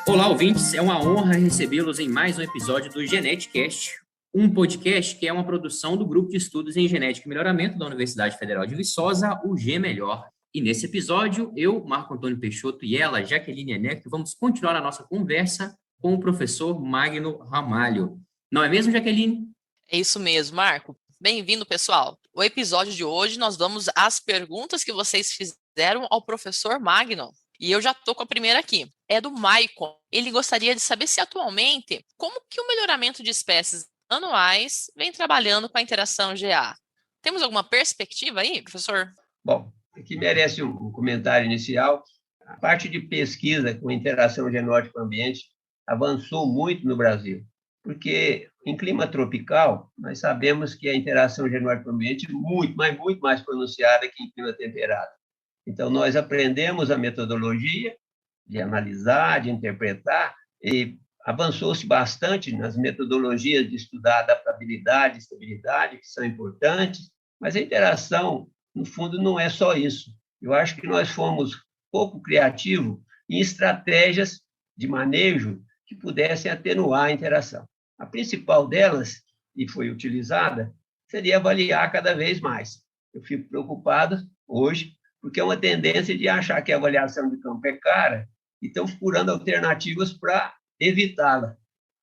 Olá, ouvintes. É uma honra recebê-los em mais um episódio do GenetiCast, um podcast que é uma produção do Grupo de Estudos em Genética e Melhoramento da Universidade Federal de Viçosa, o G Melhor. E nesse episódio, eu, Marco Antônio Peixoto, e ela, Jaqueline Eneco, vamos continuar a nossa conversa com o professor Magno Ramalho. Não é mesmo, Jaqueline? É isso mesmo, Marco. Bem-vindo, pessoal. O episódio de hoje nós vamos às perguntas que vocês fizeram ao professor Magno. E eu já estou com a primeira aqui. É do Maicon. Ele gostaria de saber se atualmente, como que o melhoramento de espécies anuais vem trabalhando com a interação GA. Temos alguma perspectiva aí, professor? Bom, aqui merece um comentário inicial. A parte de pesquisa com interação genótipo-ambiente avançou muito no Brasil, porque em clima tropical, nós sabemos que a interação genótipo-ambiente é muito mais pronunciada que em clima temperado. Então, nós aprendemos a metodologia de analisar, de interpretar, e avançou-se bastante nas metodologias de estudar adaptabilidade e estabilidade, que são importantes, mas a interação, no fundo, não é só isso. Eu acho que nós fomos pouco criativos em estratégias de manejo que pudessem atenuar a interação. A principal delas, e foi utilizada, seria avaliar cada vez mais. Eu fico preocupado hoje, porque é uma tendência de achar que a avaliação de campo é cara e estão procurando alternativas para evitá-la.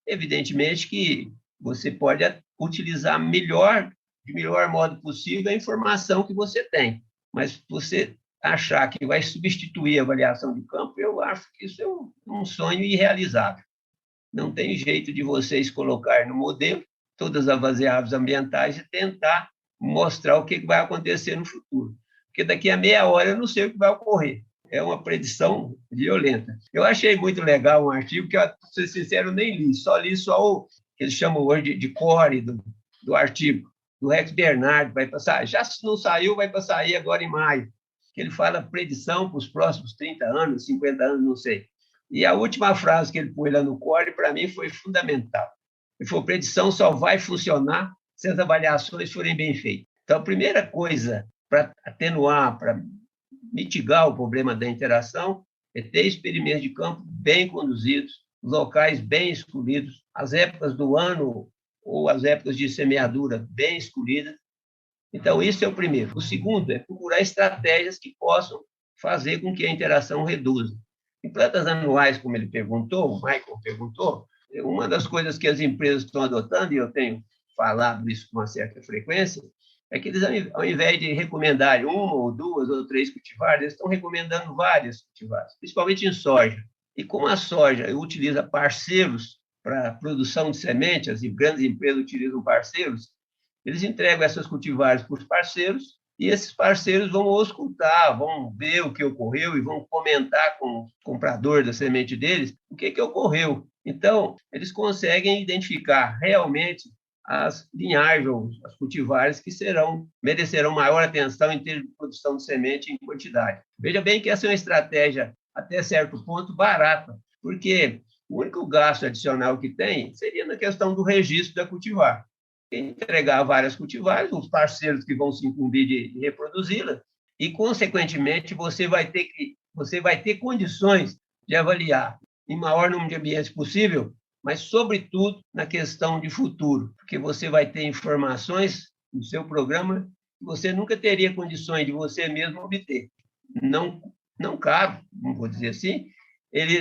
Evidentemente que você pode utilizar de melhor modo possível a informação que você tem, mas você achar que vai substituir a avaliação de campo, eu acho que isso é um sonho irrealizável. Não tem jeito de vocês colocar no modelo todas as variáveis ambientais e tentar mostrar o que vai acontecer no futuro. Porque daqui a meia hora eu não sei o que vai ocorrer. É uma predição violenta. Eu achei muito legal um artigo que, para ser sincero, nem li. Só o que eles chamam hoje de core do artigo, do Rex Bernard. Vai passar, já se não saiu, vai passar aí agora em maio. Que ele fala predição para os próximos 30 anos, 50 anos, não sei. E a última frase que ele pôs lá no core, para mim, foi fundamental. Ele falou: predição só vai funcionar se as avaliações forem bem feitas. Então, a primeira coisa para atenuar, para mitigar o problema da interação, é ter experimentos de campo bem conduzidos, locais bem escolhidos, as épocas do ano ou as épocas de semeadura bem escolhidas. Então, isso é o primeiro. O segundo é procurar estratégias que possam fazer com que a interação reduza. Em plantas anuais, como ele perguntou, o Michael perguntou, uma das coisas que as empresas estão adotando, e eu tenho falado isso com uma certa frequência, é que eles, ao invés de recomendarem uma ou duas ou três cultivares, eles estão recomendando várias cultivares, principalmente em soja. E como a soja utiliza parceiros para a produção de semente, as grandes empresas utilizam parceiros, eles entregam essas cultivares para os parceiros e esses parceiros vão auscultar, vão ver o que ocorreu e vão comentar com o comprador da semente deles o que ocorreu. Então, eles conseguem identificar realmente as linhagens, as cultivares que merecerão maior atenção em termos de produção de semente em quantidade. Veja bem que essa é uma estratégia, até certo ponto, barata, porque o único gasto adicional que tem seria na questão do registro da cultivar. Entregar várias cultivares, os parceiros que vão se incumbir de reproduzi-la, e, consequentemente, você vai ter condições de avaliar em maior número de ambientes possível, mas, sobretudo, na questão de futuro, porque você vai ter informações no seu programa que você nunca teria condições de você mesmo obter. Não caro, não vou dizer assim,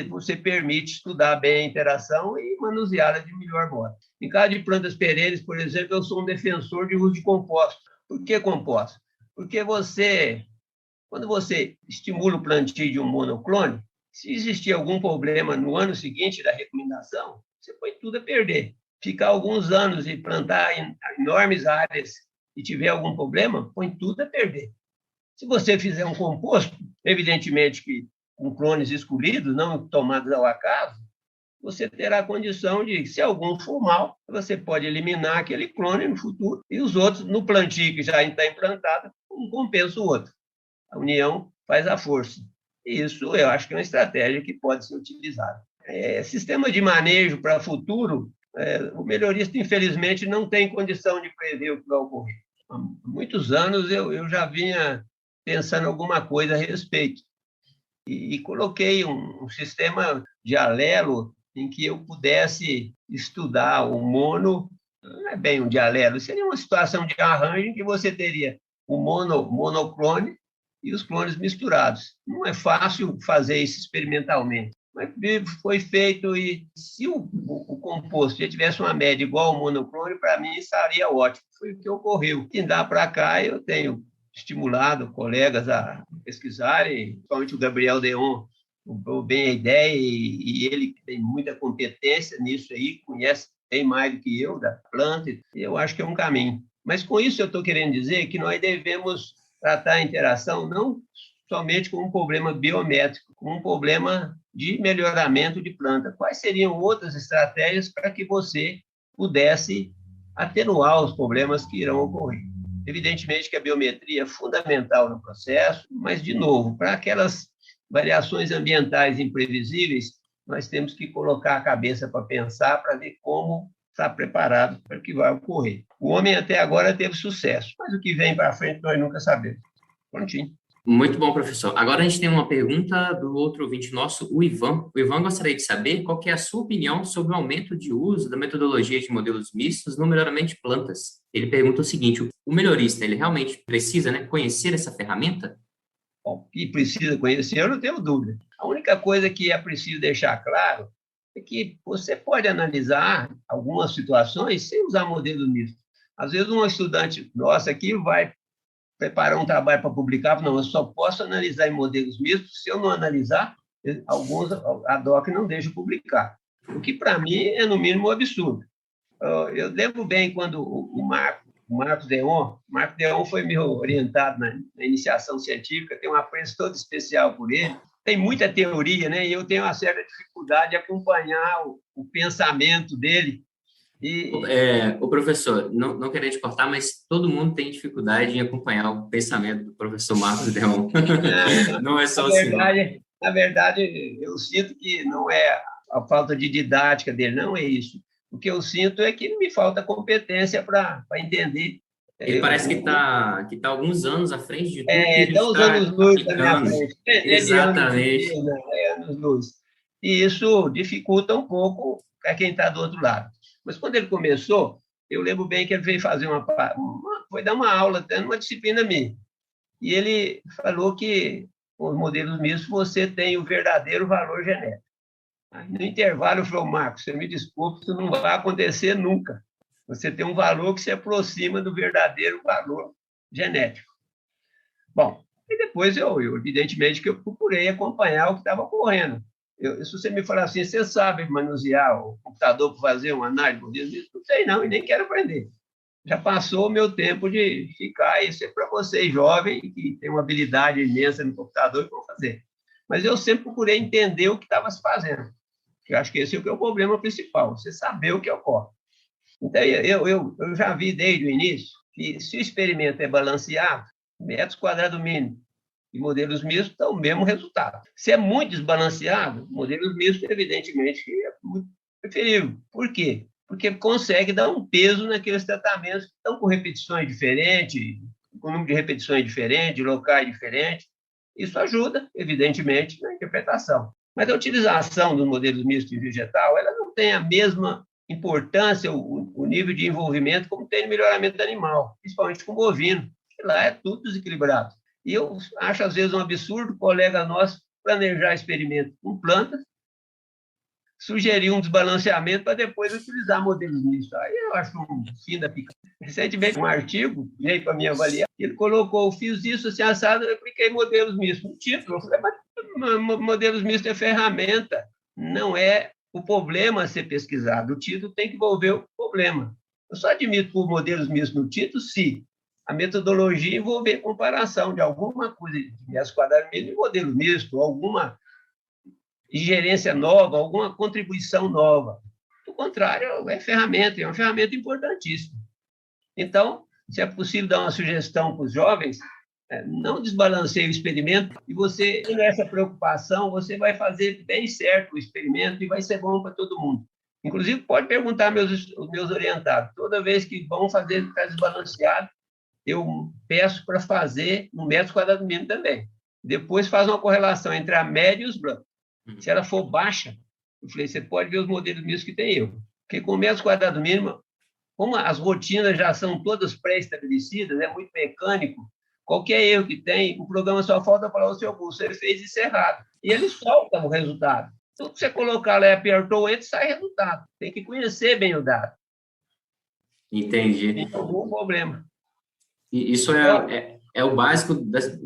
você permite estudar bem a interação e manuseá-la de melhor modo. Em caso de plantas perenes, por exemplo, eu sou um defensor de uso de composto. Por que composto? Porque quando você estimula o plantio de um monoclone, se existir algum problema no ano seguinte da recomendação, você põe tudo a perder. Ficar alguns anos e plantar em enormes áreas e tiver algum problema, põe tudo a perder. Se você fizer um composto, evidentemente que com clones escolhidos, não tomados ao acaso, você terá a condição de, se algum for mal, você pode eliminar aquele clone no futuro e os outros, no plantio que já está implantado, um compensa o outro. A união faz a força. E isso eu acho que é uma estratégia que pode ser utilizada. Sistema de manejo para futuro, o melhorista, infelizmente, não tem condição de prever o que vai ocorrer. Há muitos anos eu já vinha pensando alguma coisa a respeito. E coloquei um sistema de alelo em que eu pudesse estudar o mono, não é bem um de alelo, seria uma situação de arranjo em que você teria o monoclone e os clones misturados. Não é fácil fazer isso experimentalmente, mas foi feito, e se o composto já tivesse uma média igual ao monoclone, para mim estaria ótimo. Foi o que ocorreu. E dá para cá, eu tenho estimulado colegas a pesquisarem, principalmente o Gabriel Deon, bem a ideia, e ele tem muita competência nisso aí, conhece bem mais do que eu da planta, e eu acho que é um caminho. Mas com isso eu estou querendo dizer que nós devemos tratar a interação não somente como um problema biométrico, como um problema de melhoramento de planta. Quais seriam outras estratégias para que você pudesse atenuar os problemas que irão ocorrer? Evidentemente que a biometria é fundamental no processo, mas, de novo, para aquelas variações ambientais imprevisíveis, nós temos que colocar a cabeça para pensar, para ver como estar preparado para o que vai ocorrer. O homem até agora teve sucesso, mas o que vem para frente nós nunca sabemos. Prontinho. Muito bom, professor. Agora a gente tem uma pergunta do outro ouvinte nosso, o Ivan. O Ivan gostaria de saber qual que é a sua opinião sobre o aumento de uso da metodologia de modelos mistos no melhoramento de plantas. Ele pergunta o seguinte: o melhorista, ele realmente precisa, né, conhecer essa ferramenta? Bom, que precisa conhecer, eu não tenho dúvida. A única coisa que é preciso deixar claro é que você pode analisar algumas situações sem usar modelos mistos. Às vezes, um estudante nosso aqui vai preparar um trabalho para publicar, não, eu só posso analisar em modelos mistos, se eu não analisar, alguns a DOC não deixa publicar. O que, para mim, é, no mínimo, um absurdo. Eu lembro bem quando o Marcos Deon foi meu orientado na iniciação científica, tem um apreço todo especial por ele. Tem muita teoria, né? E eu tenho uma certa dificuldade de acompanhar o pensamento dele. O professor, não querendo te cortar, mas todo mundo tem dificuldade em acompanhar o pensamento do professor Marcos Deon. Não é só assim. Na verdade, eu sinto que não é a falta de didática dele, não é isso. O que eu sinto é que me falta competência para entender. Ele parece que tá alguns anos à frente de tudo que a gente está uns anos-luz na minha frente. Exatamente. Anos-luz. E isso dificulta um pouco para quem está do outro lado. Mas quando ele começou, eu lembro bem que ele veio fazer foi dar uma aula, até numa disciplina minha. E ele falou que com os modelos mistos você tem o verdadeiro valor genético. No intervalo, eu falei: Marcos, você me desculpe, isso não vai acontecer nunca. Você tem um valor que se aproxima do verdadeiro valor genético. Bom, e depois evidentemente, que eu procurei acompanhar o que estava ocorrendo. Se você me falar assim, você sabe manusear o computador para fazer uma análise de modelos? Não sei não, e nem quero aprender. Já passou o meu tempo de ficar, isso é para vocês jovens que têm uma habilidade imensa no computador que vão fazer. Mas eu sempre procurei entender o que estava se fazendo. Eu acho que esse é o problema principal, você saber o que ocorre. Então, eu já vi desde o início que, se o experimento é balanceado, metros quadrados mínimo e modelos mistos dão o mesmo resultado. Se é muito desbalanceado, modelos mistos, evidentemente, é muito preferível. Por quê? Porque consegue dar um peso naqueles tratamentos que estão com repetições diferentes, com número de repetições diferentes, de locais diferentes. Isso ajuda, evidentemente, na interpretação. Mas a utilização dos modelos mistos em vegetal, ela não tem a mesma importância, o nível de envolvimento, como tem no melhoramento animal, principalmente com bovino, que lá é tudo desequilibrado. E eu acho, às vezes, um absurdo colega nosso planejar experimentos com plantas, sugerir um desbalanceamento para depois utilizar modelos mistos. Aí eu acho um fim da picada. Recentemente, um artigo veio para me avaliar, ele colocou: fiz isso assim, assado, eu apliquei modelos mistos. Um título, eu falei: mas modelos mistos é ferramenta, não é o problema a ser pesquisado. O título tem que envolver o problema. Eu só admito por modelos mistos no título se a metodologia envolver comparação de alguma coisa de metros quadrados em modelo misto, alguma ingerência nova, alguma contribuição nova. Do contrário, é uma ferramenta importantíssima. Então, se é possível dar uma sugestão para os jovens, não desbalanceie o experimento, e você, tendo essa preocupação, você vai fazer bem certo o experimento e vai ser bom para todo mundo. Inclusive, pode perguntar aos meus orientados. Toda vez que vão fazer ficar desbalanceado, eu peço para fazer no metro quadrado mínimo também. Depois faz uma correlação entre a média e os brancos. Se ela for baixa, Eu falei, você pode ver os modelos mistos que tem erro. Porque com o metro quadrado mínimo, como as rotinas já são todas pré-estabelecidas, é muito mecânico, qualquer erro que tem, o programa só falta falar, o seu curso, você fez isso errado. E ele solta o resultado. Então, se você colocar lá e apertou o enter, sai resultado. Tem que conhecer bem o dado. Entendi. Tem algum problema. E isso é o básico,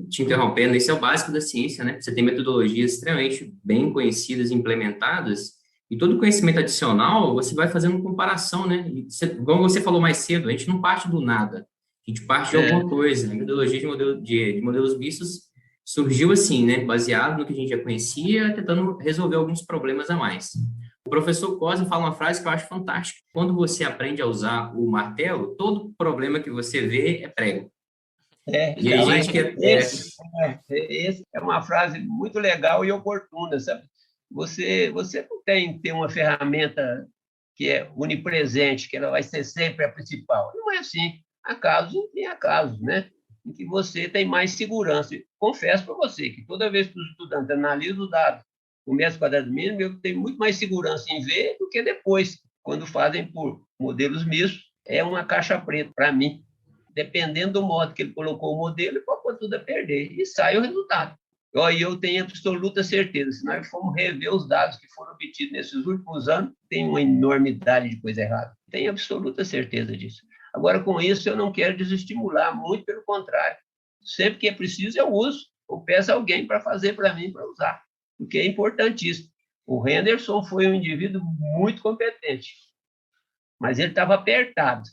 te interrompendo, isso é o básico da ciência, né? Você tem metodologias extremamente bem conhecidas, implementadas, e todo conhecimento adicional, você vai fazendo comparação, né? E como você falou mais cedo, a gente não parte do nada, a gente parte de alguma coisa. A metodologia de modelos mistos surgiu assim, né? Baseado no que a gente já conhecia, tentando resolver alguns problemas a mais. O professor Cosme fala uma frase que eu acho fantástica. Quando você aprende a usar o martelo, todo problema que você vê é prego. E a gente essa é uma frase muito legal e oportuna, sabe? Você não tem que ter uma ferramenta que é onipresente, que ela vai ser sempre a principal. Não é assim. Há casos e há casos, né? Em que você tem mais segurança. Confesso para você que toda vez que os estudantes analisam os dados o metro quadrado mínimo, eu tenho muito mais segurança em ver do que depois, quando fazem por modelos mistos. É uma caixa preta para mim. Dependendo do modo que ele colocou o modelo, ele pode pôr tudo a perder. E sai o resultado. E eu tenho absoluta certeza, se nós formos rever os dados que foram obtidos nesses últimos anos, tem uma enormidade de coisa errada. Tenho absoluta certeza disso. Agora, com isso, eu não quero desestimular, muito pelo contrário. Sempre que é preciso, eu uso, ou peço alguém para fazer para mim, para usar, porque é importantíssimo. O Henderson foi um indivíduo muito competente, mas ele estava apertado.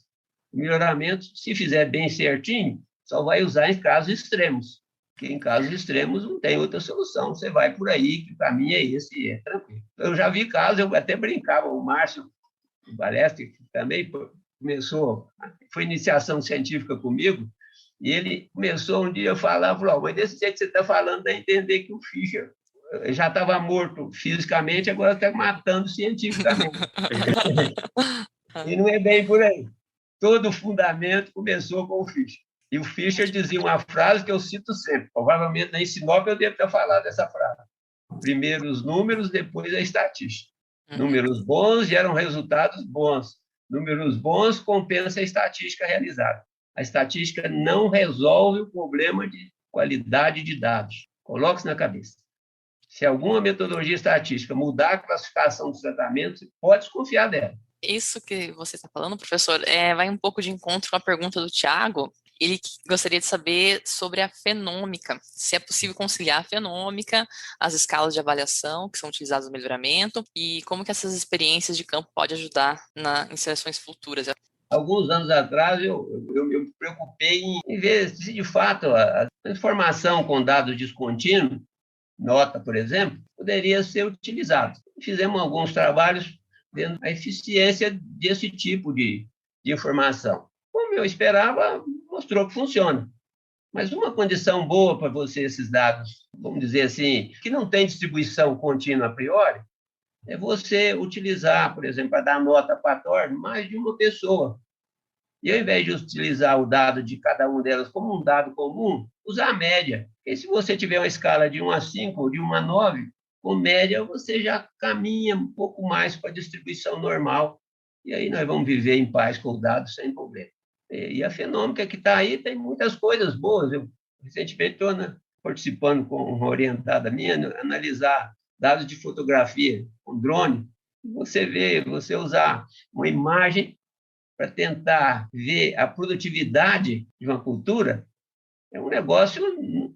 O melhoramento, se fizer bem certinho, só vai usar em casos extremos, porque em casos extremos não tem outra solução. Você vai por aí, que para mim é esse, é tranquilo. Eu já vi casos, eu até brincava, o Márcio Balestre, que também foi iniciação científica comigo, e ele começou um dia a falar, falou, mas desse jeito que você está falando, dá a entender que o Fischer já estava morto fisicamente, agora está matando cientificamente. E não é bem por aí. Todo o fundamento começou com o Fischer. E o Fischer dizia uma frase que eu cito sempre, provavelmente na Sinop eu devo ter falado essa frase. Primeiro os números, depois a estatística. Números bons geram resultados bons. Números bons compensam a estatística realizada. A estatística não resolve o problema de qualidade de dados. Coloque isso na cabeça. Se alguma metodologia estatística mudar a classificação dos tratamentos, você pode desconfiar dela. Isso que você está falando, professor, vai um pouco de encontro com a pergunta do Tiago. Ele gostaria de saber sobre a fenômica, se é possível conciliar a fenômica, as escalas de avaliação que são utilizadas no melhoramento e como que essas experiências de campo podem ajudar em seleções futuras. Alguns anos atrás, eu me preocupei em ver se, de fato, a informação com dados descontínuos, nota, por exemplo, poderia ser utilizada. Fizemos alguns trabalhos vendo a eficiência desse tipo de informação. Como eu esperava, mostrou que funciona. Mas uma condição boa para você, esses dados, vamos dizer assim, que não tem distribuição contínua a priori, é você utilizar, por exemplo, para dar nota para a TOR, mais de uma pessoa. E ao invés de utilizar o dado de cada uma delas como um dado comum, usar a média. E se você tiver uma escala de 1 a 5 ou de 1 a 9, com média você já caminha um pouco mais para a distribuição normal. E aí nós vamos viver em paz com o dado sem problema. E a fenômica que está aí tem muitas coisas boas. Eu recentemente estou participando com uma orientada minha, analisar dados de fotografia com drone. Você usar uma imagem para tentar ver a produtividade de uma cultura, é um negócio,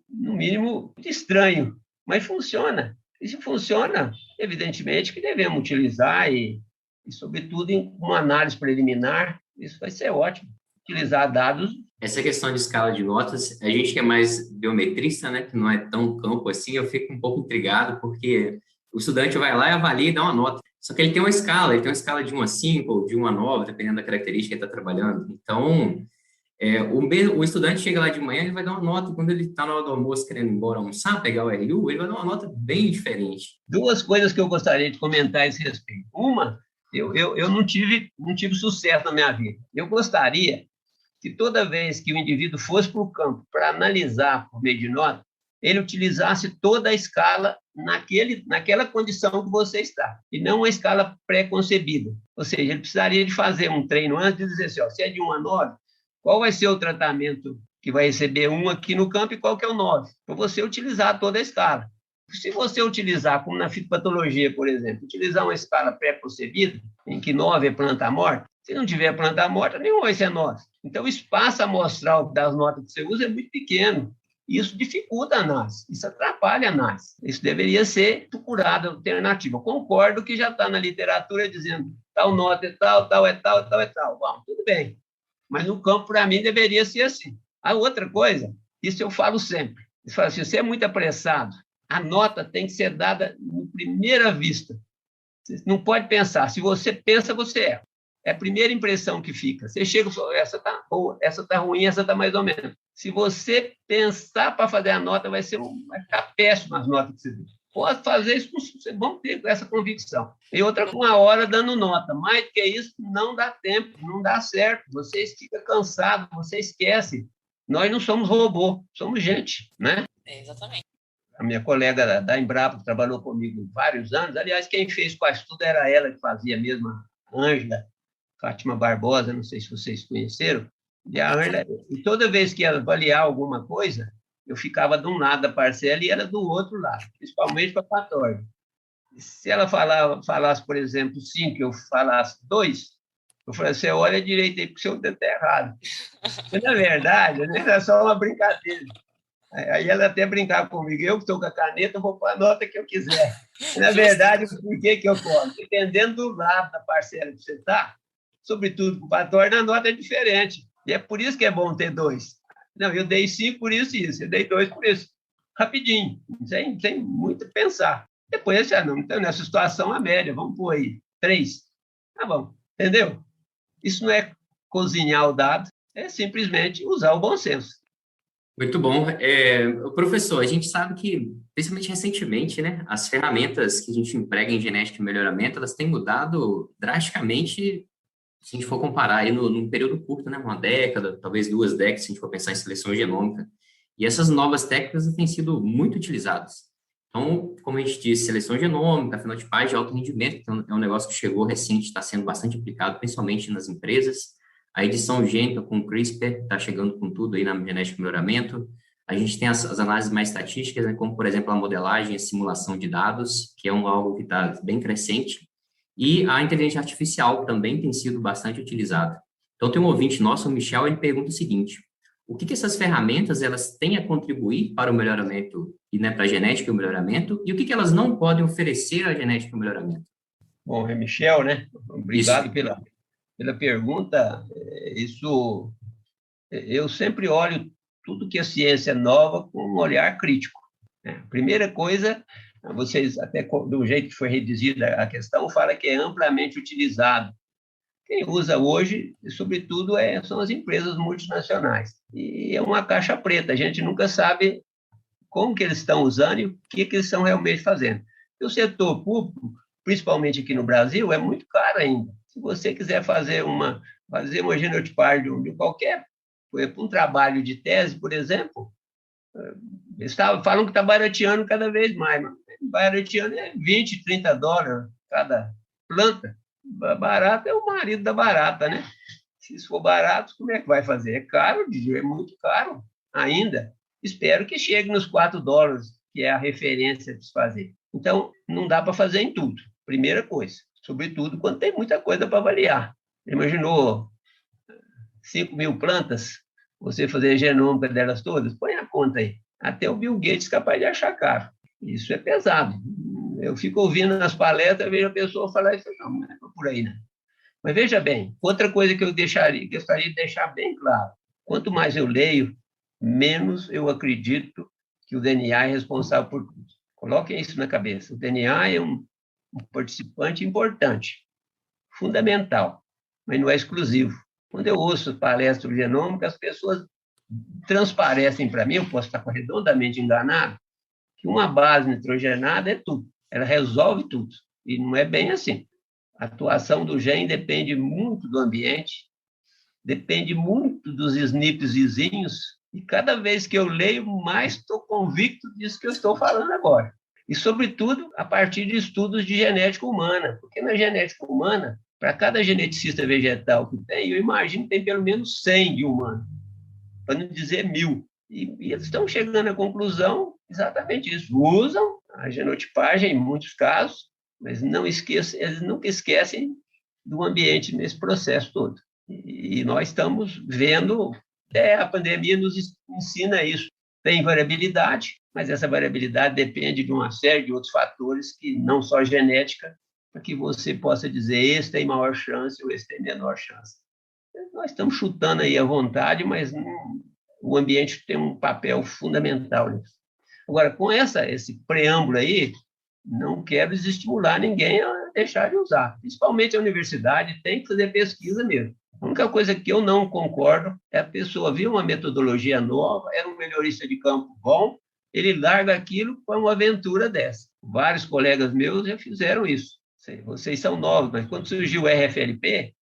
no mínimo, estranho, mas funciona. E se funciona, evidentemente que devemos utilizar e sobretudo, em uma análise preliminar, isso vai ser ótimo. Utilizar dados. Essa questão de escala de notas, a gente que é mais biometrista, né, que não é tão campo assim, eu fico um pouco intrigado, porque o estudante vai lá e avalia e dá uma nota. Só que ele tem uma escala de 1 a 5 ou de 1 a 9, dependendo da característica que ele está trabalhando. Então, o estudante chega lá de manhã, ele vai dar uma nota, quando ele está na hora do almoço querendo ir embora almoçar, pegar o RU, ele vai dar uma nota bem diferente. Duas coisas que eu gostaria de comentar a esse respeito. Uma, eu não tive sucesso na minha vida. Eu gostaria que toda vez que o indivíduo fosse para o campo para analisar por meio de nota, ele utilizasse toda a escala naquela condição que você está, e não uma escala pré-concebida. Ou seja, ele precisaria de fazer um treino antes de dizer assim, ó, se é de 1 a 9, qual vai ser o tratamento que vai receber 1 aqui no campo e qual que é o 9? Para você utilizar toda a escala. Se você utilizar, como na fitopatologia, por exemplo, utilizar uma escala pré-concebida, em que 9 é planta morta, se não tiver planta morta, nenhum vai ser 9. Então, o espaço amostral das notas que você usa é muito pequeno. Isso dificulta a análise, isso atrapalha a análise. Isso deveria ser procurado alternativa. Concordo que já está na literatura dizendo tal nota é tal, tal é tal, tal é tal. Bom, tudo bem. Mas no campo, para mim, deveria ser assim. A outra coisa, isso eu falo sempre. Eu falo assim, se você é muito apressado, a nota tem que ser dada na primeira vista. Você não pode pensar. Se você pensa, você erra. É a primeira impressão que fica. Você chega e fala, essa está boa, essa está ruim, essa está mais ou menos. Se você pensar para fazer a nota, vai ficar péssimo as notas que você vê. Pode fazer isso, vocês vão ter essa convicção. E outra, com a hora dando nota. Mais do que isso, não dá tempo, não dá certo. Você fica cansado, você esquece. Nós não somos robô, somos gente, né? Exatamente. A minha colega da Embrapa, que trabalhou comigo vários anos, aliás, quem fez quase tudo era ela que fazia mesmo, a Ângela Fátima Barbosa, não sei se vocês conheceram, e a Ângela, e toda vez que ia avaliar alguma coisa, eu ficava de um lado da parcela e ela do outro lado, principalmente para a patógeno. Se ela falasse, por exemplo, 5, eu falasse 2, eu falei, você olha direito aí, porque o seu dedo está errado. Mas, na verdade, era só uma brincadeira. Aí ela até brincava comigo, eu que estou com a caneta, eu vou pôr a nota que eu quiser. Na verdade, por que eu posso? Dependendo do lado da parcela que você está, sobretudo com o patógeno, a nota é diferente. E é por isso que é bom ter 2. Não, eu dei 5 por isso e isso, eu dei 2 por isso. Rapidinho, sem muito pensar. Depois, não, então, nessa situação, a média, vamos pôr aí 3. Tá bom, entendeu? Isso não é cozinhar o dado, é simplesmente usar o bom senso. Muito bom. Professor, a gente sabe que, principalmente recentemente, né, as ferramentas que a gente emprega em genética e melhoramento, elas têm mudado drasticamente, se a gente for comparar aí num período curto, né, uma década, talvez 2 décadas, se a gente for pensar em seleção genômica. E essas novas técnicas têm sido muito utilizadas. Então, como a gente disse, seleção genômica, fenotipagem de alto rendimento, que é um negócio que chegou recente, está sendo bastante aplicado, principalmente nas empresas. A edição gênica com CRISPR está chegando com tudo aí na genética e melhoramento. A gente tem as análises mais estatísticas, né, como, por exemplo, a modelagem e a simulação de dados, que é algo que está bem crescente. E a inteligência artificial também tem sido bastante utilizada. Então, tem um ouvinte nosso, o Michel, ele pergunta o seguinte: o que essas ferramentas elas têm a contribuir para o melhoramento, e, né, para a genética e o melhoramento, e o que elas não podem oferecer à genética e o melhoramento? Bom, é Michel, né? Obrigado pela pergunta. Isso, eu sempre olho tudo que a ciência é nova com um olhar crítico. Né? Primeira coisa, vocês, até do jeito que foi reduzida a questão, fala que é amplamente utilizado. Quem usa hoje, sobretudo, são as empresas multinacionais. E é uma caixa preta, a gente nunca sabe como que eles estão usando e o que eles estão realmente fazendo. E o setor público, principalmente aqui no Brasil, é muito caro ainda. Se você quiser fazer uma genotipagem de qualquer, um trabalho de tese, por exemplo, eles falam que está barateando cada vez mais, mas barateando é 20, 30 dólares cada planta. Barato é o marido da barata, né? Se isso for barato, como é que vai fazer? É caro, é muito caro ainda. Espero que chegue nos 4 dólares, que é a referência de se fazer. Então, não dá para fazer em tudo, primeira coisa. Sobretudo quando tem muita coisa para avaliar. Imaginou 5.000 plantas, você fazer genômica delas todas? Põe a conta aí. Até o Bill Gates é capaz de achar caro. Isso é pesado. Eu fico ouvindo nas palestras, vejo a pessoa falar isso, não é por aí, né? Mas veja bem, outra coisa que eu gostaria de deixar bem claro: quanto mais eu leio, menos eu acredito que o DNA é responsável por tudo. Coloquem isso na cabeça. O DNA é um participante importante, fundamental, mas não é exclusivo. Quando eu ouço palestras genômicas, as pessoas transparecem para mim, eu posso estar redondamente enganado, que uma base nitrogenada é tudo. Ela resolve tudo. E não é bem assim. A atuação do gene depende muito do ambiente, depende muito dos SNPs vizinhos, e cada vez que eu leio, mais estou convicto disso que eu estou falando agora. E, sobretudo, a partir de estudos de genética humana, porque na genética humana, para cada geneticista vegetal que tem, eu imagino que tem pelo menos 100 de humano, para não dizer 1.000. E eles estão chegando à conclusão exatamente isso. Usam a genotipagem em muitos casos, mas eles nunca esquecem do ambiente nesse processo todo. E nós estamos vendo, até a pandemia nos ensina isso. Tem variabilidade, mas essa variabilidade depende de uma série de outros fatores que não só genética, para que você possa dizer esse tem maior chance ou esse tem menor chance. Nós estamos chutando aí à vontade, mas o ambiente tem um papel fundamental nisso. Agora, com esse preâmbulo aí, não quero desestimular ninguém a deixar de usar. Principalmente a universidade tem que fazer pesquisa mesmo. A única coisa que eu não concordo é a pessoa viu uma metodologia nova, era um melhorista de campo bom, ele larga aquilo para uma aventura dessa. Vários colegas meus já fizeram isso. Vocês são novos, mas quando surgiu o RFLP,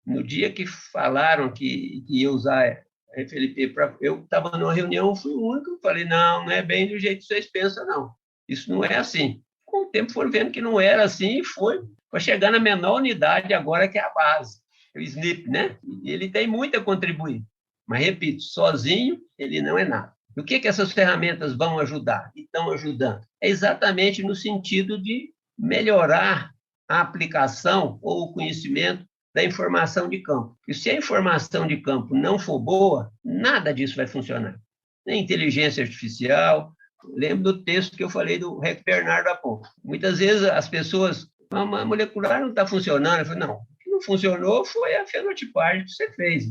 no dia que falaram que ia usar RFLP, eu estava numa reunião, fui o único que falei, não é bem do jeito que vocês pensam, não. Isso não é assim. Com o tempo foram vendo que não era assim e foi para chegar na menor unidade agora, que é a base, o SNP, né? Ele tem muito a contribuir. Mas, repito, sozinho ele não é nada. O que essas ferramentas vão ajudar? E estão ajudando? É exatamente no sentido de melhorar a aplicação ou o conhecimento da informação de campo. E se a informação de campo não for boa, nada disso vai funcionar. Nem inteligência artificial. Lembro do texto que eu falei do Rec Bernardo há pouco. Muitas vezes as pessoas, a molecular não está funcionando. Eu falo, não, o que não funcionou foi a fenotipagem que você fez,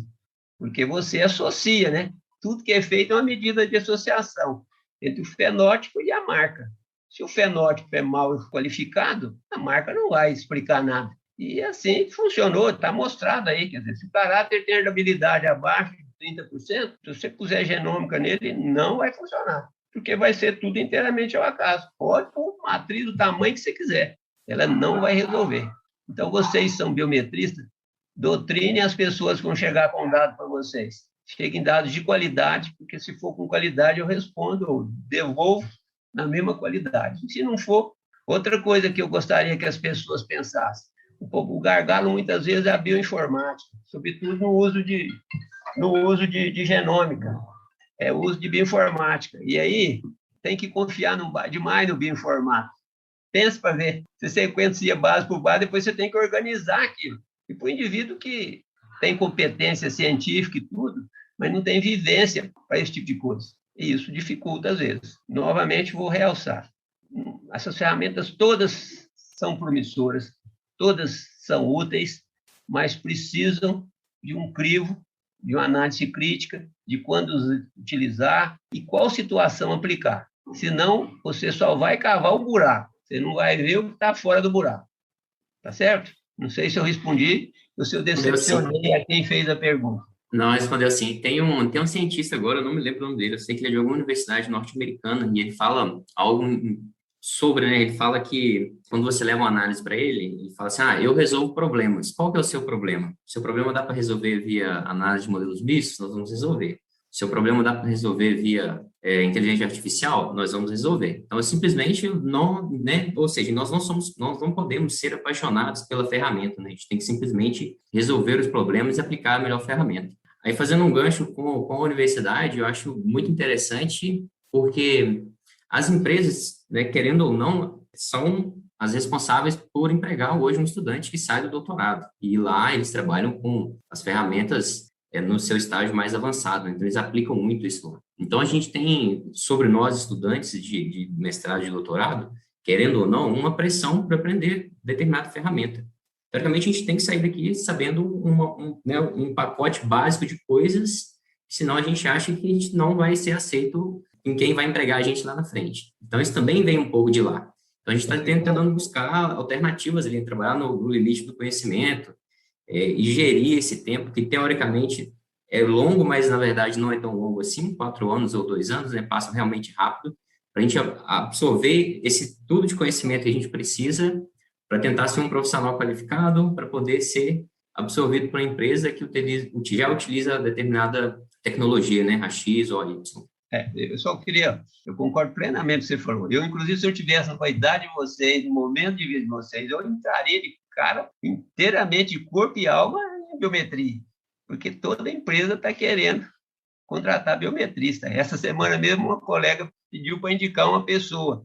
porque você associa, né? Tudo que é feito é uma medida de associação entre o fenótipo e a marca. Se o fenótipo é mal qualificado, a marca não vai explicar nada. E assim funcionou, está mostrado aí. Quer dizer, se o caráter tem herdabilidade abaixo de 30%, se você puser genômica nele, não vai funcionar, porque vai ser tudo inteiramente ao acaso. Pode pôr uma matriz do tamanho que você quiser, ela não vai resolver. Então, vocês são biometristas, doutrinem as pessoas que vão chegar com dado para vocês. Cheguem dados de qualidade, porque se for com qualidade, eu respondo, eu devolvo na mesma qualidade. Se não for, outra coisa que eu gostaria que as pessoas pensassem, o gargalo muitas vezes é a bioinformática, sobretudo no uso de genômica, é o uso de bioinformática. E aí tem que confiar demais no bioinformático. Pensa para ver, você sequencia base por base, depois você tem que organizar aquilo. E para o indivíduo que tem competência científica e tudo, mas não tem vivência para esse tipo de coisa. E isso dificulta às vezes. Novamente, vou realçar. Essas ferramentas todas são promissoras, todas são úteis, mas precisam de um crivo, de uma análise crítica, de quando utilizar e qual situação aplicar. Senão, você só vai cavar o buraco, você não vai ver o que está fora do buraco. Tá certo? Não sei se eu respondi ou se eu decepcionei a quem fez a pergunta. Não, respondeu assim. Tem um cientista agora, eu não me lembro o nome dele, eu sei que ele é de alguma universidade norte-americana, e ele fala algo sobre, né? Ele fala que quando você leva uma análise para ele fala assim, eu resolvo problemas. Qual que é o seu problema? Seu problema dá para resolver via análise de modelos mistos? Nós vamos resolver. Seu problema dá para resolver via inteligência artificial? Nós vamos resolver. Então, simplesmente não, né? Ou seja, nós não podemos ser apaixonados pela ferramenta, né? A gente tem que simplesmente resolver os problemas e aplicar a melhor ferramenta. Aí, fazendo um gancho com a universidade, eu acho muito interessante, porque as empresas, né, querendo ou não, são as responsáveis por empregar hoje um estudante que sai do doutorado. E lá eles trabalham com as ferramentas no seu estágio mais avançado, então eles aplicam muito isso lá. Então, a gente tem sobre nós, estudantes de mestrado e de doutorado, querendo ou não, uma pressão para aprender determinada ferramenta. Teoricamente, a gente tem que sair daqui sabendo um pacote básico de coisas, senão a gente acha que a gente não vai ser aceito em quem vai empregar a gente lá na frente. Então, isso também vem um pouco de lá. Então, a gente está tentando buscar alternativas ali, trabalhar no limite do conhecimento, e gerir esse tempo, que teoricamente é longo, mas na verdade não é tão longo assim, 4 anos ou 2 anos, né, passam realmente rápido, para a gente absorver esse tudo de conhecimento que a gente precisa para tentar ser um profissional qualificado, para poder ser absorvido por uma empresa que já utiliza determinada tecnologia, né, a X ou a Y. Eu concordo plenamente com o que você falou. Eu, inclusive, se eu tivesse com a idade de vocês, no momento de vida de vocês, eu entraria de cara inteiramente de corpo e alma em biometria, porque toda empresa está querendo contratar biometrista. Essa semana mesmo, uma colega pediu para indicar uma pessoa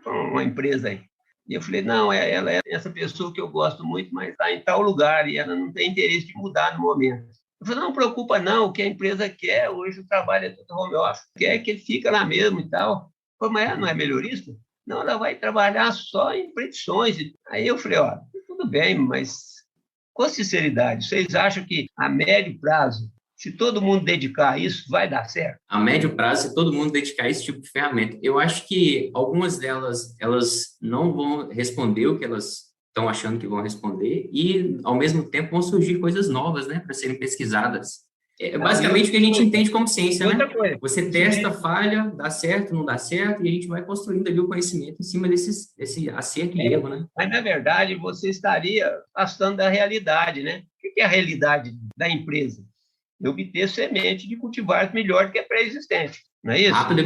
para uma empresa aí. E eu falei, não, ela é essa pessoa que eu gosto muito, mas está em tal lugar e ela não tem interesse de mudar no momento. Eu falei, não preocupa não, o que a empresa quer, hoje o trabalho é todo home office, quer que ele fique lá mesmo e tal. Eu falei, mas ela não é melhorista? Não, ela vai trabalhar só em predições. Aí eu falei, ó, tudo bem, mas com sinceridade, vocês acham que a médio prazo, se todo mundo dedicar a isso, vai dar certo? A médio prazo, se todo mundo dedicar esse tipo de ferramenta. Eu acho que algumas delas, elas não vão responder o que elas estão achando que vão responder e, ao mesmo tempo, vão surgir coisas novas, né, para serem pesquisadas. É basicamente o que a gente entende como ciência, né? Você testa, falha, dá certo, não dá certo, e a gente vai construindo ali o conhecimento em cima desse acerto e erro, né? Mas, na verdade, você estaria afastando da realidade, né? O que é a realidade da empresa? Obter semente de cultivar melhor do que a pré-existente, não é isso? Rápido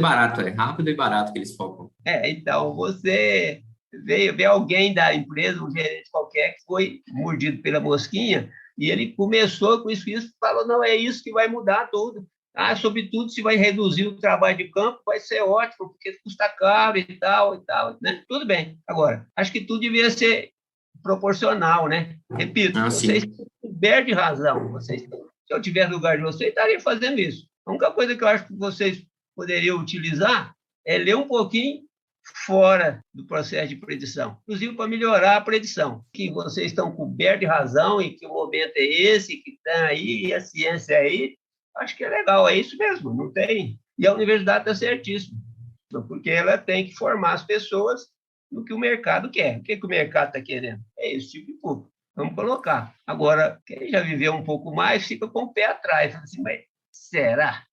e barato que eles focam. Então, você vê alguém da empresa, um gerente qualquer, que foi mordido pela mosquinha, e ele começou com isso, falou, não, é isso que vai mudar tudo. Sobretudo, se vai reduzir o trabalho de campo, vai ser ótimo, porque custa caro e tal, né? Tudo bem. Agora, acho que tudo devia ser proporcional, né? Repito, vocês têm coberto de razão. Se eu tivesse no lugar de vocês, estaria fazendo isso. A única coisa que eu acho que vocês poderiam utilizar é ler um pouquinho fora do processo de predição, inclusive para melhorar a predição, que vocês estão cobertos de razão e que o momento é esse, que está aí, e a ciência é aí, acho que é legal, é isso mesmo, não tem. E a universidade está certíssima, porque ela tem que formar as pessoas no que o mercado quer. O que o mercado está querendo? É esse tipo de público. Vamos colocar. Agora, quem já viveu um pouco mais fica com o pé atrás. Fala assim, mas será?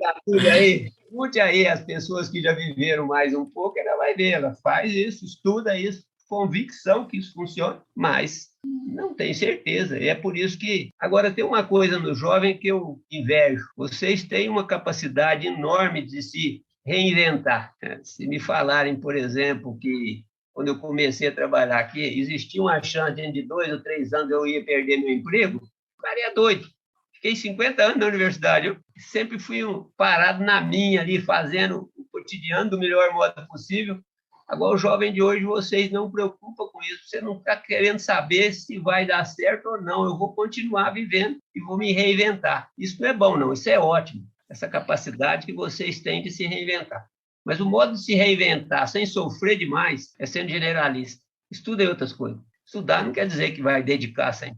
Tá tudo aí. Escute aí as pessoas que já viveram mais um pouco, ela vai ver, ela faz isso, estuda isso, convicção que isso funciona, mas não tem certeza. E é por isso que... Agora, tem uma coisa no jovem que eu invejo. Vocês têm uma capacidade enorme de se reinventar. Se me falarem, por exemplo, que quando eu comecei a trabalhar aqui, existia uma chance dentro de 2 ou 3 anos eu ia perder meu emprego, o cara é doido. Fiquei 50 anos na universidade, eu sempre fui parado na minha ali, fazendo o cotidiano do melhor modo possível. Agora, o jovem de hoje, vocês não preocupam com isso, você não está querendo saber se vai dar certo ou não, eu vou continuar vivendo e vou me reinventar. Isso não é bom, não, isso é ótimo, essa capacidade que vocês têm de se reinventar. Mas o modo de se reinventar sem sofrer demais é sendo generalista. Estuda outras coisas. Estudar não quer dizer que vai dedicar 100%.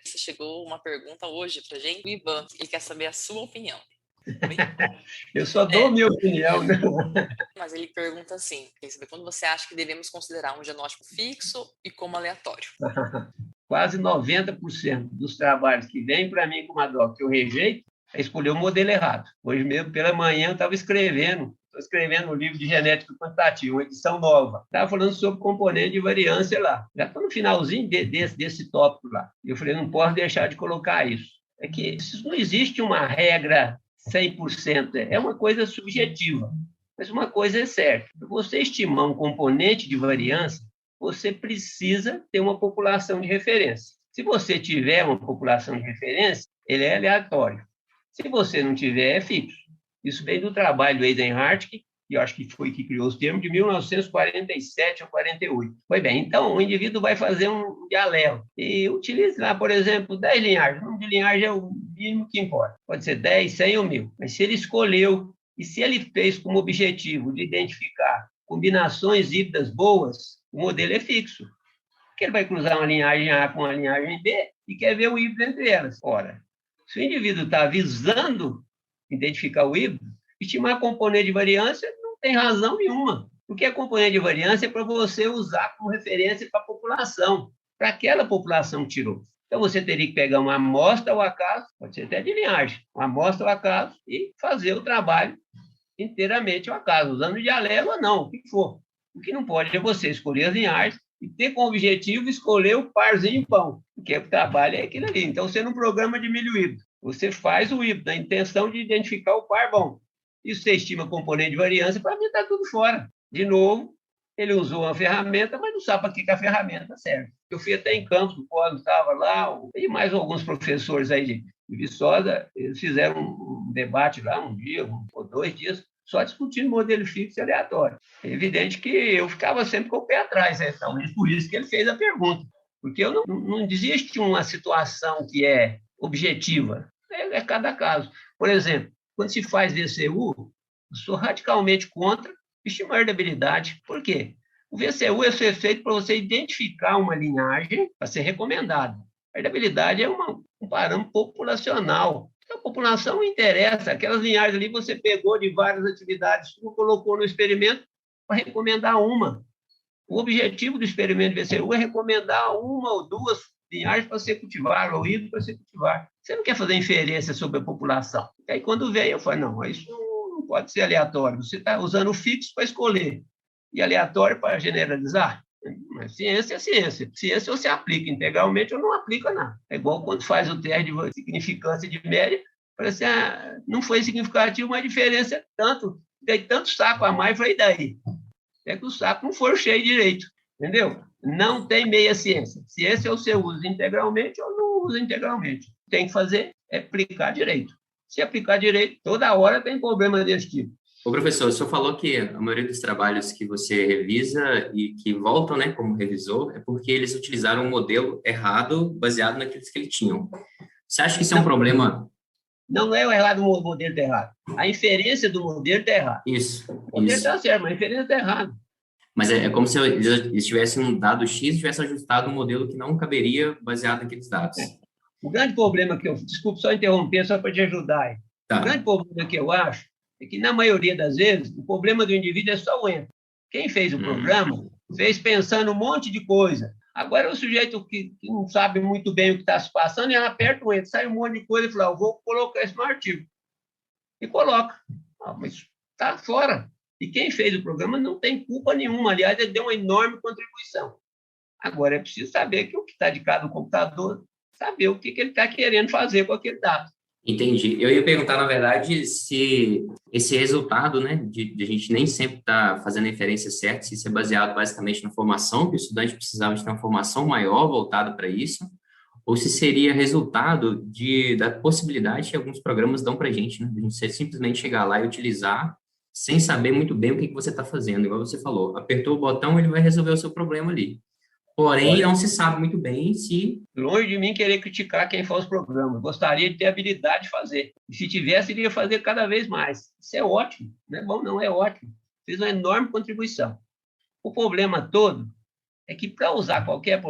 Você chegou uma pergunta hoje para a gente, o Ivan, ele quer saber a sua opinião. Eu só dou minha opinião, né? Mas ele pergunta assim, quer saber quando você acha que devemos considerar um diagnóstico fixo e como aleatório? Quase 90% dos trabalhos que vêm para mim com uma doc que eu rejeito é escolher o modelo errado. Hoje mesmo, pela manhã, eu estava escrevendo um livro de genética quantitativa, uma edição nova. Estava falando sobre componente de variância lá. Já estou no finalzinho desse tópico lá. Eu falei, não posso deixar de colocar isso. É que não existe uma regra 100%, é uma coisa subjetiva. Mas uma coisa é certa, para você estimar um componente de variância, você precisa ter uma população de referência. Se você tiver uma população de referência, ele é aleatório. Se você não tiver, é fixo. Isso vem do trabalho do Eisenhardt, que eu acho que foi que criou os termos, de 1947 ou 48. Pois bem, então o indivíduo vai fazer um dialelo e utiliza lá, por exemplo, 10 linhagens. O número de linhagem é o mínimo que importa. Pode ser 10, 100 ou 1000. Mas se ele escolheu e se ele fez como objetivo de identificar combinações híbridas boas, o modelo é fixo. Porque ele vai cruzar uma linhagem A com uma linhagem B e quer ver o híbrido entre elas. Ora, se o indivíduo está visando identificar o híbrido, estimar componente de variância não tem razão nenhuma. Porque a componente de variância é para você usar como referência para a população, para aquela população que tirou. Então, você teria que pegar uma amostra ao acaso, pode ser até de linhagem, uma amostra ao acaso e fazer o trabalho inteiramente ao acaso, usando dialelo ou não, o que for. O que não pode é você escolher as linhagens e ter como objetivo escolher o parzinho pão, porque o trabalho é aquilo ali. Então, você não programa de milho híbrido. Você faz o híbrido, na intenção de identificar o par bom. E você estima componente de variância, para mim está tudo fora. De novo, ele usou uma ferramenta, mas não sabe para que a ferramenta serve. Eu fui até em Campos, o Cosmo estava lá, e mais alguns professores aí de Viçosa, eles fizeram um debate lá, um dia ou 2 dias, só discutindo modelo fixo e aleatório. É evidente que eu ficava sempre com o pé atrás, talvez por isso que ele fez a pergunta. Porque não existe uma situação que é objetiva, é cada caso. Por exemplo, quando se faz VCU, eu sou radicalmente contra estimar herdabilidade. Por quê? O VCU é feito para você identificar uma linhagem para ser recomendado. A herdabilidade é um parâmetro populacional. A população não interessa. Aquelas linhagens ali você pegou de várias atividades, colocou no experimento para recomendar uma. O objetivo do experimento de VCU é recomendar 1 ou 2 linhagens para ser cultivar, ou híbrido para ser cultivar. Você não quer fazer inferência sobre a população. E aí, quando veio, eu falei, não, isso não pode ser aleatório. Você está usando o fixo para escolher e aleatório para generalizar. Mas ciência é ciência. Ciência você aplica integralmente ou não aplica nada. É igual quando faz o teste de significância de média, parece que não foi significativo, mas a diferença é tanto. Dei tanto saco a mais, falei, e daí? É que o saco não for cheio direito, entendeu? Não tem meia ciência. Ciência ou você usa integralmente ou não usa integralmente. Tem que fazer é aplicar direito. Se aplicar direito, toda hora tem problema desse tipo. Ô, professor, o senhor falou que a maioria dos trabalhos que você revisa e que voltam, né, como revisor, é porque eles utilizaram um modelo errado baseado naqueles que eles tinham. Você acha que isso é um problema? Não é o errado, o modelo está errado. A inferência do modelo está errada. Isso. O modelo está certo, mas a inferência está errada. Mas é como se eles tivessem um dado X e tivessem ajustado um modelo que não caberia baseado naqueles dados. O grande problema que desculpe só interromper, só para te ajudar aí. Tá. O grande problema que eu acho é que, na maioria das vezes, o problema do indivíduo é só o enter. Quem fez o programa fez pensando um monte de coisa. Agora, o sujeito que não sabe muito bem o que está se passando, ele aperta o enter, sai um monte de coisa e fala, vou colocar isso no artigo. E coloca. Mas está fora. E quem fez o programa não tem culpa nenhuma. Aliás, ele deu uma enorme contribuição. Agora, é preciso saber que o que está de cada computador, saber o que ele está querendo fazer com aquele dado. Entendi. Eu ia perguntar, na verdade, se esse resultado, né, de a gente nem sempre estar fazendo a inferência certa, se isso é baseado basicamente na formação, que o estudante precisava de ter uma formação maior voltada para isso, ou se seria resultado da possibilidade que alguns programas dão para a gente, né, de a gente simplesmente chegar lá e utilizar sem saber muito bem o que você está fazendo, igual você falou. Apertou o botão, ele vai resolver o seu problema ali. Porém, não se sabe muito bem se... Longe de mim querer criticar quem faz os programas. Gostaria de ter habilidade de fazer. E se tivesse, iria fazer cada vez mais. Isso é ótimo. Não é bom, não, é ótimo. Fez uma enorme contribuição. O problema todo é que, para usar qualquer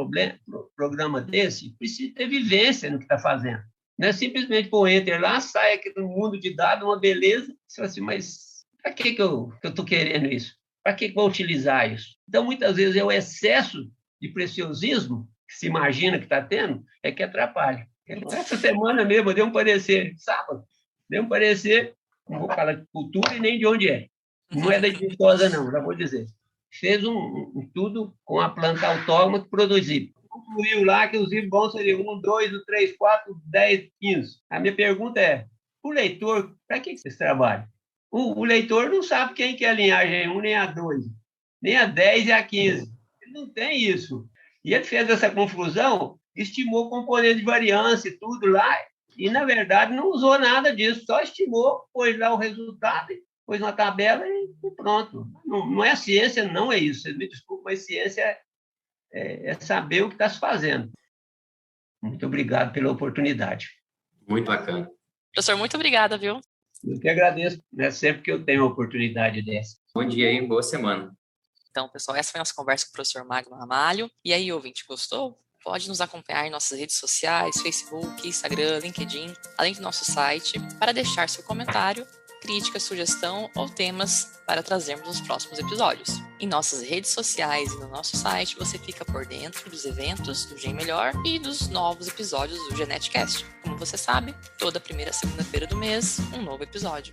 programa desse, precisa ter vivência no que está fazendo. Não é simplesmente pôr enter lá, sai aqui no mundo de dados, uma beleza. Você fala assim, mas para que eu estou querendo isso? Para que eu vou utilizar isso? Então, muitas vezes, é o excesso de preciosismo que se imagina que está tendo, é que atrapalha. Essa semana mesmo, deu um parecer, sábado, deu um parecer, não vou falar de cultura e nem de onde é. Não é da Viçosa, não, já vou dizer. Fez um estudo com a planta autónoma que produziu. Concluiu lá que os livros bons seriam 1, 2, 3, 4, 10, 15. A minha pergunta é, o leitor, para que esse trabalho? O leitor não sabe quem que é a linhagem 1, nem a 2, nem a 10 e a 15. Não tem isso. E ele fez essa confusão, estimou componente de variância e tudo lá, e, na verdade, não usou nada disso, só estimou, pôs lá o resultado, pôs uma tabela e pronto. Não é ciência, não é isso. Vocês me desculpem, mas ciência é saber o que está se fazendo. Muito obrigado pela oportunidade. Muito bacana. Professor, muito obrigada, viu? Eu que agradeço, né, sempre que eu tenho uma oportunidade dessa. Bom dia e boa semana. Então, pessoal, essa foi a nossa conversa com o professor Magno Ramalho. E aí, ouvinte, gostou? Pode nos acompanhar em nossas redes sociais, Facebook, Instagram, LinkedIn, além do nosso site, para deixar seu comentário, crítica, sugestão ou temas para trazermos nos próximos episódios. Em nossas redes sociais e no nosso site, você fica por dentro dos eventos do Gen Melhor e dos novos episódios do GenetCast. Como você sabe, toda primeira segunda-feira do mês, um novo episódio.